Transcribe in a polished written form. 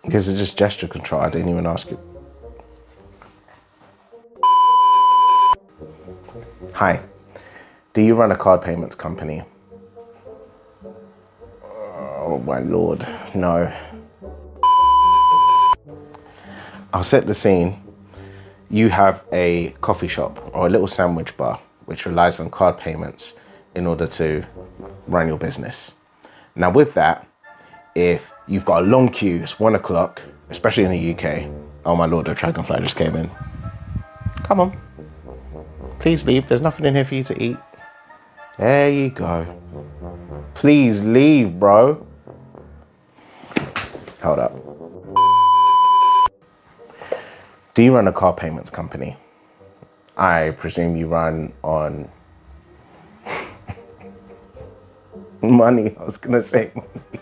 This is just gesture control. I didn't even ask you. Hi. Do you run a card payments company? Oh my Lord, no. I'll set the scene. You have a coffee shop or a little sandwich bar which relies on card payments in order to run your business. Now with that, if you've got a long queue, it's 1 o'clock, especially in the UK. Oh my Lord, the dragonfly just came in. Come on, please leave. There's nothing in here for you to eat. There you go. Please leave, bro. Hold up. Do you run a car payments company? I presume you run on money. I was gonna say money.